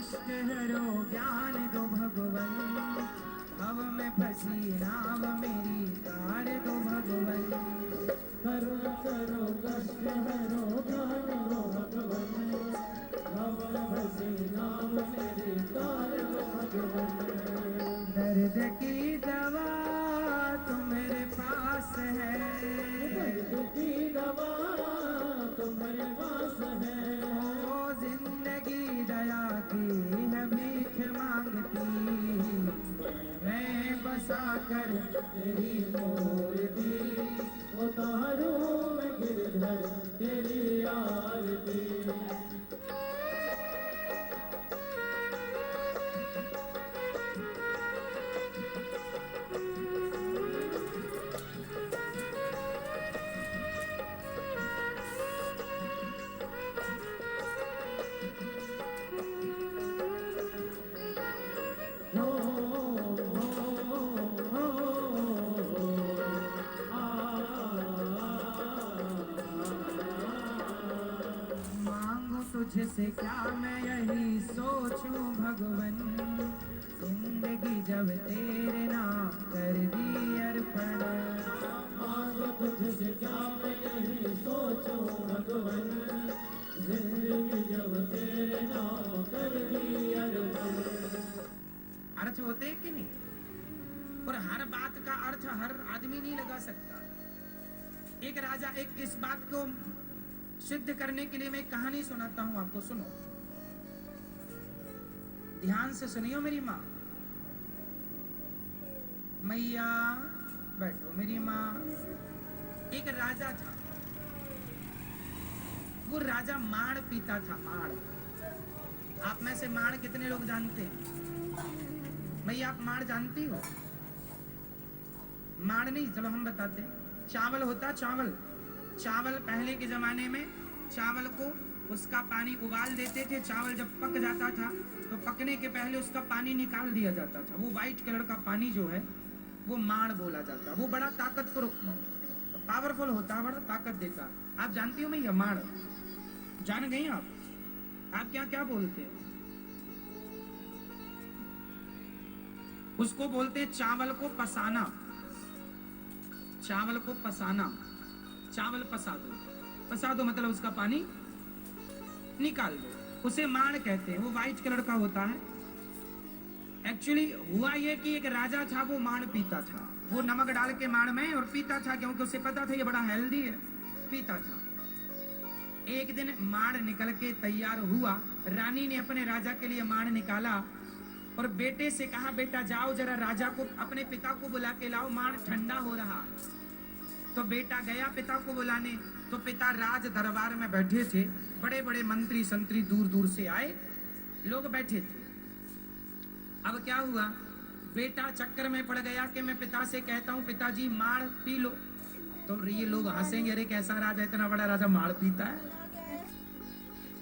कष्ट हरो ज्ञान दो भगवन, भव में फंसी नाव मेरी तार दो भगवन। करुणा करो कष्ट हरो ज्ञान दो भगवन, भव में फंसी नाव मेरी तार दो भगवन। दर्द की दवा तुम्हारे पास है, दर्द की दवा तुम्हारे पास है। ओ जिंदगी दया की है भीख मांगती, मैं बसा कर तेरी मूर्ति उतारू मैं गिरधर तेरी आरती। तुझसे क्या मैं यही सोचूं भगवन, जिंदगी जब तेरे नाम कर दी अर्पण। मांगो तुझसे क्या मैं यही सोचूं भगवन, जिंदगी जब तेरे नाम कर दी अर्पण। अर्थ होते हैं कि नहीं? और हर बात का अर्थ हर आदमी नहीं लगा सकता। एक राजा एक इस बात को सिद्ध करने के लिए मैं एक कहानी सुनाता हूं आपको, सुनो ध्यान से सुनियो मेरी माँ। मैया बैठो मेरी माँ। एक राजा था, वो राजा माड़ पीता था। माड़, आप में से माड़ कितने लोग जानते हैं? मैया आप माड़ जानती हो? माड़ नहीं, चलो हम बताते हैं। चावल होता, चावल चावल पहले के जमाने में चावल को उसका पानी उबाल देते थे। चावल जब पक जाता था तो पकने के पहले उसका पानी निकाल दिया जाता था। वो व्हाइट कलर का पानी जो है वो माड़ बोला जाता। वो बड़ा ताकतवर पावरफुल होता, बड़ा ताकत देता। आप जानती हो मैया माड़? जान गई आप क्या क्या बोलते हैं? उसको बोलते हैं चावल को पसाना। चावल को पसाना, चावल पसा दो मतलब उसका पानी निकाल दो, उसे माड़ कहते हैं। वो व्हाइट कलर का होता है। एक्चुअली हुआ ये कि एक राजा था, वो माड़ पीता था। वो नमक डाल के माड़ में और पीता था, क्योंकि उसे पता था ये बड़ा हेल्दी है, पीता था। एक दिन माड़ निकल के तैयार हुआ। रानी ने अपने राजा के लिए माड़ निकाला और बेटे से कहा, बेटा जाओ जरा राजा को, अपने पिता को बुला के लाओ, माड़ ठंडा हो रहा। तो बेटा गया पिता को बुलाने। तो पिता राज दरबार में बैठे थे। बड़े बड़े मंत्री संतरी दूर दूर से आए लोग बैठे थे। अब क्या हुआ, बेटा चक्कर में पड़ गया कि मैं पिता से कहता हूं पिताजी माड़ पी लो। तो ये लोग हंसेंगे, अरे कैसा राजा, इतना बड़ा राजा माड़ पीता है।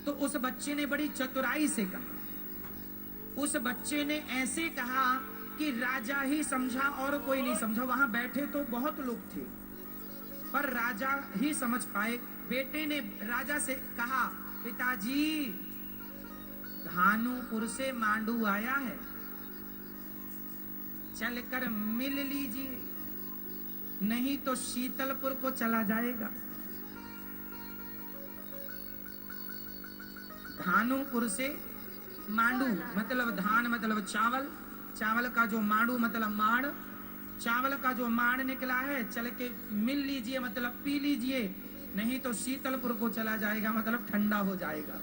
तो उस बच्चे ने बड़ी चतुराई से कहा। उस बच्चे ने ऐसे कहा कि राजा ही समझा और कोई नहीं समझा। वहां बैठे तो बहुत लोग थे पर राजा ही समझ पाए। बेटे ने राजा से कहा, पिताजी धानुपुर से मांडू आया है, चलकर मिल लीजिए, नहीं तो शीतलपुर को चला जाएगा। धानुपुर से मांडू मतलब धान मतलब चावल, चावल का जो मांडू मतलब माड़, चावल का जो माड़ निकला है, चल के मिल लीजिए मतलब पी लीजिए, नहीं तो शीतलपुर को चला जाएगा मतलब ठंडा हो जाएगा,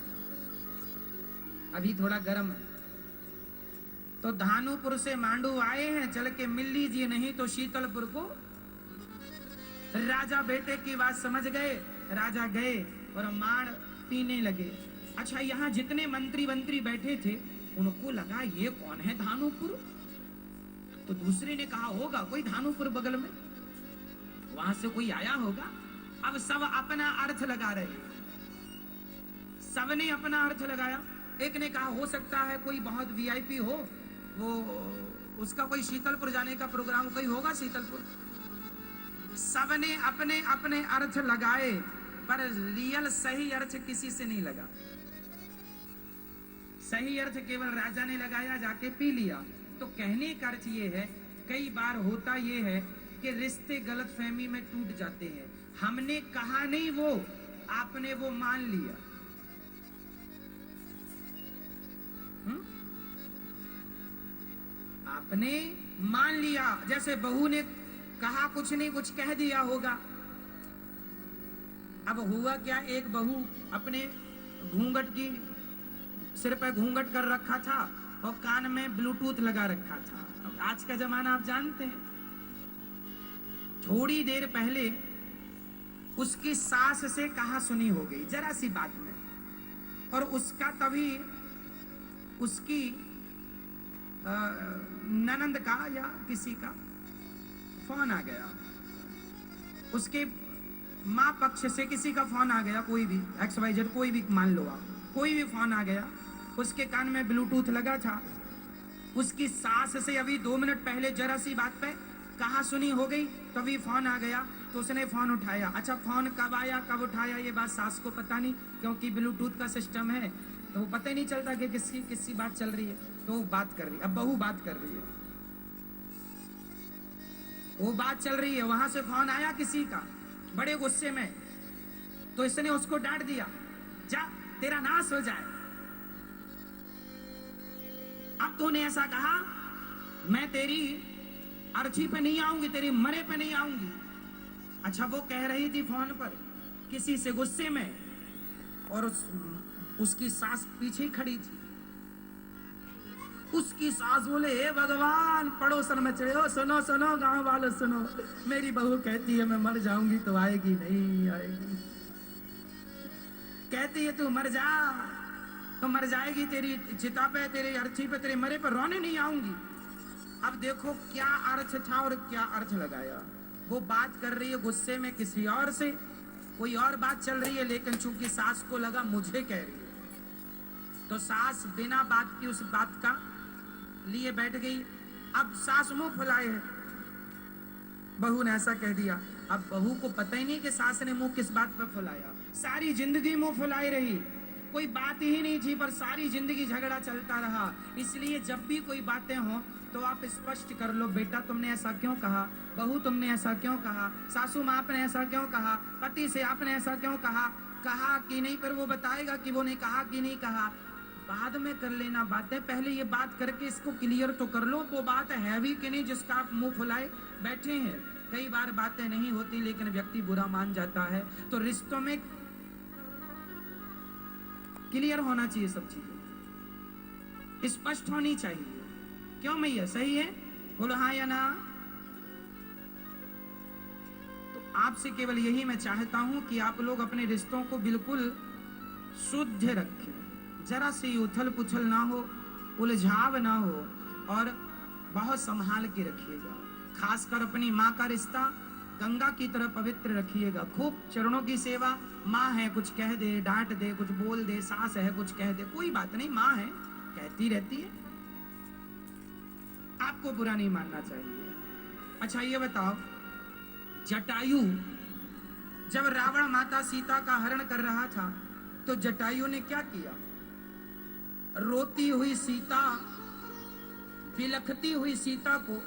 अभी थोड़ा गर्म है। तो धानुपुर से मांडू आए हैं, चल के मिल लीजिए, नहीं तो शीतलपुर को। राजा बेटे की बात समझ गए। राजा गए और माड़ पीने लगे। अच्छा, यहाँ जितने मंत्री बैठे थे उनको लगा ये कौन है धानुपुर। तो दूसरे ने कहा होगा कोई धानुपुर बगल में, वहां से कोई आया होगा। अब सब अपना अर्थ लगा रहे, सबने अपना अर्थ लगाया। एक ने कहा हो सकता है कोई बहुत वीआईपी हो, वो उसका कोई शीतलपुर जाने का प्रोग्राम कोई होगा शीतलपुर। सबने अपने अपने अर्थ लगाए पर रियल सही अर्थ किसी से नहीं लगा। सही अर्थ केवल राजा ने लगाया, जाके पी लिया। तो कहने का अर्थ ये है, कई बार होता ये है कि रिश्ते गलतफहमी में टूट जाते हैं। हमने कहा नहीं वो, आपने वो मान लिया। आपने मान लिया, जैसे बहू ने कहा कुछ नहीं, कुछ कह दिया होगा। अब हुआ क्या, एक बहू अपने घूंघट की, सिर पे घूंघट कर रखा था और कान में ब्लूटूथ लगा रखा था। अब आज का जमाना आप जानते हैं। थोड़ी देर पहले उसकी सास से कहा सुनी हो गई जरा सी बात में, और उसका तभी उसकी ननंद का या किसी का फोन आ गया, उसके माँ पक्ष से किसी का फोन आ गया, कोई भी XYZ, कोई भी मान लो आप, कोई भी फोन आ गया। उसके कान में ब्लूटूथ लगा था, उसकी सास से अभी 2 मिनट पहले जरा सी बात पे कहा सुनी हो गई, तभी फोन आ गया। तो उसने फोन उठाया। अच्छा, फोन कब आया कब उठाया ये बात सास को पता नहीं, क्योंकि ब्लूटूथ का सिस्टम है तो वो पता ही नहीं चलता कि किसकी बात चल रही है। तो वो बात कर रही है, अब बहू बात कर रही है, वो बात चल रही है, वहां से फोन आया किसी का बड़े गुस्से में, तो इसने उसको डांट दिया, जा तेरा नाश हो जाए। अब तूने ऐसा कहा, मैं तेरी अर्थी पे नहीं आऊंगी, तेरी मरे पे नहीं आऊंगी। अच्छा, वो कह रही थी फोन पर किसी से गुस्से में, और उसकी सास पीछे खड़ी थी। उसकी सास बोले, हे भगवान, पड़ोसन में चढ़े हो, सुनो सुनो गांव वालों सुनो, मेरी बहू कहती है मैं मर जाऊंगी तो आएगी नहीं आएगी, कहती है तू मर जा तो मर जाएगी, तेरी चिता पे, तेरी अर्थी पे, तेरे मरे पर रोने नहीं आऊंगी। अब देखो क्या अर्थ था और क्या अर्थ लगाया। वो बात कर रही है गुस्से में किसी और से, कोई और बात चल रही है, लेकिन चूंकि सास को लगा मुझे कह रही है, तो सास बिना बात की उस बात का लिए बैठ गई। अब सास मुंह फुलाए है, बहू ने ऐसा कह दिया। अब बहू को पता ही नहीं कि सास ने मुंह किस बात पर फुलाया। सारी जिंदगी मुंह फुलाई रही, कोई बात ही नहीं थी, पर सारी जिंदगी झगड़ा चलता रहा। इसलिए जब भी कोई बातें हो तो आप स्पष्ट कर लो, बेटा तुमने ऐसा क्यों कहा, बहू तुमने ऐसा क्यों कहा, सासू माँ आपने ऐसा क्यों कहा, पति से आपने ऐसा क्यों कहा, कहा कि नहीं, पर वो बताएगा कि वो ने कहा कि नहीं कहा। बाद में कर लेना बातें, पहले ये बात करके इसको क्लियर तो कर लो, वो बात है भी कि नहीं जिसका आप मुंह फुलाए बैठे हैं। कई बार बातें नहीं होती लेकिन व्यक्ति बुरा मान जाता है। तो रिश्तों में क्लियर होना चाहिए, सब चीजें स्पष्ट होनी चाहिए। क्यों मैया, सही है, बोलो हाँ या ना। तो आपसे केवल यही मैं चाहता हूं कि आप लोग अपने रिश्तों को बिल्कुल शुद्ध रखें, जरा सी उथल पुथल ना हो, उलझाव ना हो, और बहुत संभाल के रखिएगा। खासकर अपनी माँ का रिश्ता गंगा की तरह पवित्र रखिएगा। खूब चरणों की सेवा, माँ है कुछ कह दे, डांट दे, कुछ बोल दे, सास है कुछ कह दे, कोई बात नहीं, माँ है कहती रहती है, आपको बुरा नहीं मानना चाहिए। अच्छा ये बताओ, जटायु जब रावण माता सीता का हरण कर रहा था तो जटायु ने क्या किया, रोती हुई सीता, बिलखती हुई सीता को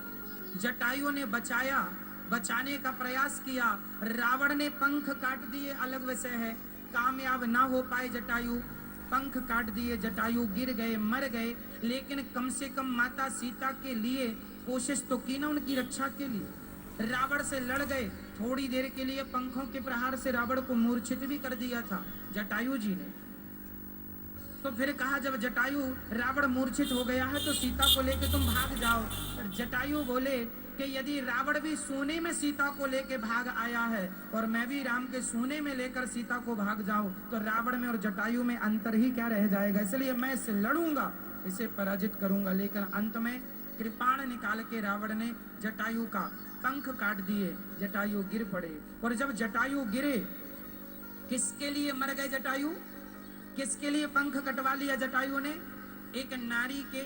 जटायु ने बचाया, बचाने का प्रयास किया। रावण ने पंख काट दिए, अलग विषय है, कामयाब ना हो पाए जटायु, पंख काट दिए, जटायु गिर गए, मर गए, लेकिन कम से कम माता सीता के लिए कोशिश तो की ना, उनकी रक्षा के लिए। रावण से लड़ गए, थोड़ी देर के लिए पंखों के प्रहार से रावण को मूर्छित भी कर दिया था जटायु जी ने। तो फिर कहा जब जटायु रावण मूर्छित हो गया है तो सीता को लेके तुम भाग जाओ। जटायु बोले कि यदि रावण भी सोने में सीता को लेके भाग आया है और मैं भी राम के सोने में लेकर सीता को भाग जाऊं तो रावण में और जटायु में अंतर ही क्या रह जाएगा, इसलिए मैं इससे लड़ूंगा, इसे पराजित करूंगा। लेकिन अंत में कृपाण निकाल के रावण ने जटायु का पंख काट दिए, जटायु गिर पड़े। और जब जटायु गिरे, किसके लिए मर गए जटायु, किसके लिए पंख कटवा लिया जटायु ने, एक नारी के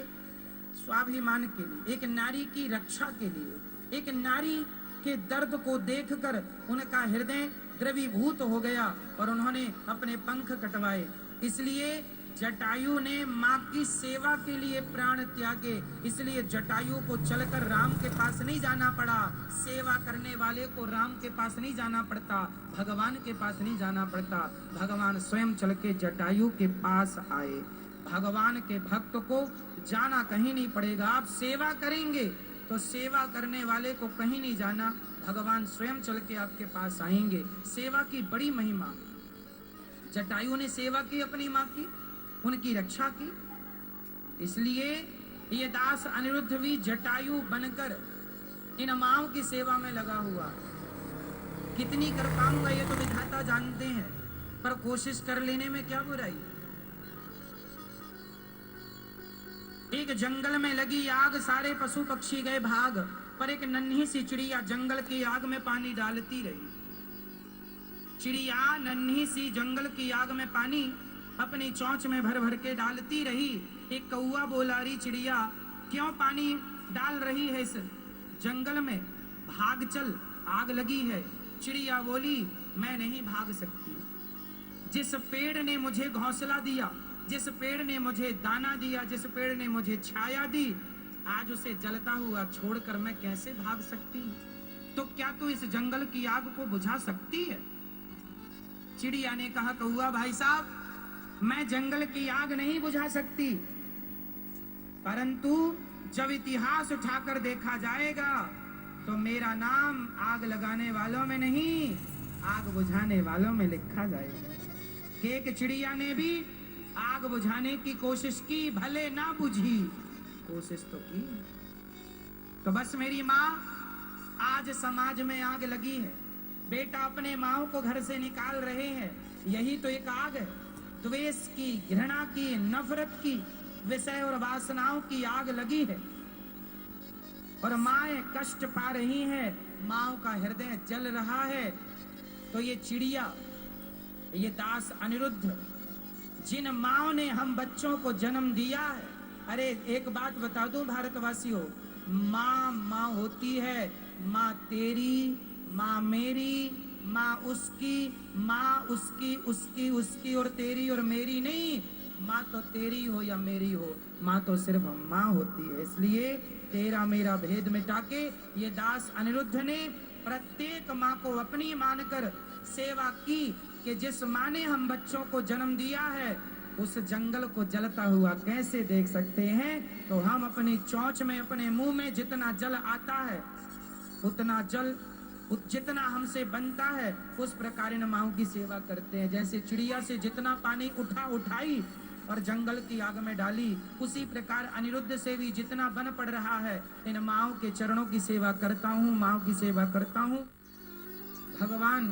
स्वाभिमान के लिए, एक नारी की रक्षा के लिए, एक नारी के दर्द को देखकर उनका हृदय द्रवीभूत हो गया और उन्होंने अपने पंख कटवाए। इसलिए जटायु ने माँ की सेवा के लिए प्राण त्यागे, इसलिए जटायु को चलकर राम के पास नहीं जाना पड़ा। सेवा करने वाले को राम के पास नहीं जाना पड़ता, भगवान के पास नहीं जाना पड़ता, भगवान स्वयं चल के जटायु के पास आए। भगवान के भक्त को जाना कहीं नहीं पड़ेगा। आप सेवा करेंगे तो सेवा करने वाले को कहीं नहीं जाना, भगवान स्वयं चल के आपके पास आएंगे। सेवा की बड़ी महिमा। जटायु ने सेवा की अपनी माँ की, उनकी रक्षा की, इसलिए ये दास अनिरुद्ध भी जटायु बनकर इन माँओं की सेवा में लगा हुआ। कितनी कर पाऊंगा ये तो विधाता जानते हैं, पर कोशिश कर लेने में क्या बुराई। एक जंगल में लगी आग, सारे पशु पक्षी गए भाग, पर एक नन्ही सी चिड़िया जंगल की आग में पानी डालती रही। चिड़िया नन्ही सी जंगल की आग में पानी अपनी चोंच में भर भर के डालती रही। एक कौआ बोला, रही चिड़िया क्यों पानी डाल रही है इस जंगल में, भाग चल, आग लगी है। चिड़िया बोली, मैं नहीं भाग सकती। जिस पेड़ ने मुझे घोंसला दिया, जिस पेड़ ने मुझे दाना दिया, जिस पेड़ ने मुझे छाया दी, आज उसे जलता हुआ छोड़कर मैं कैसे भाग सकती हूँ? तो क्या तू इस जंगल की आग को बुझा सकती है? चिड़िया ने कहा, कौआ भाई साहब, मैं जंगल की आग नहीं बुझा सकती, परंतु जब इतिहास उठाकर देखा जाएगा तो मेरा नाम आग लगाने वालों में नहीं, आग बुझाने वालों में लिखा जाएगा। एक चिड़िया ने भी आग बुझाने की कोशिश की, भले ना बुझी, कोशिश तो की। तो बस मेरी माँ, आज समाज में आग लगी है, बेटा अपने माँ को घर से निकाल रहे हैं, यही तो एक आग है। द्वेष की, घृणा की, नफरत की, विषय और वासनाओं की आग लगी है और माएं कष्ट पा रही हैं, माँ का हृदय जल रहा है। तो ये चिड़िया, ये दास अनिरुद्ध, जिन माँ ने हम बच्चों को जन्म दिया है, अरे एक बात बता दूं भारतवासियों, माँ माँ होती है, माँ तेरी, माँ मेरी, माँ उसकी, माँ उसकी, उसकी उसकी और तेरी और मेरी नहीं। माँ तो तेरी हो या मेरी हो, माँ तो सिर्फ माँ होती है। इसलिए तेरा मेरा भेद मिटा के ये दास अनिरुद्ध ने प्रत्येक माँ को अपनी मानकर सेवा की कि जिस माँ ने हम बच्चों को जन्म दिया है, उस जंगल को जलता हुआ कैसे देख सकते हैं? तो हम अपनी चोंच में, अपने मुंह में जितना जल आता है, उतना जल जितना हमसे बनता है, उस प्रकार इन माँओं की सेवा करते हैं। जैसे चिड़िया से जितना पानी उठाई और जंगल की आग में डाली, उसी प्रकार अनिरुद्ध से भी जितना बन पड़ रहा है, इन माँओं के चरणों की सेवा करता हूँ, माँओं की सेवा करता हूँ। भगवान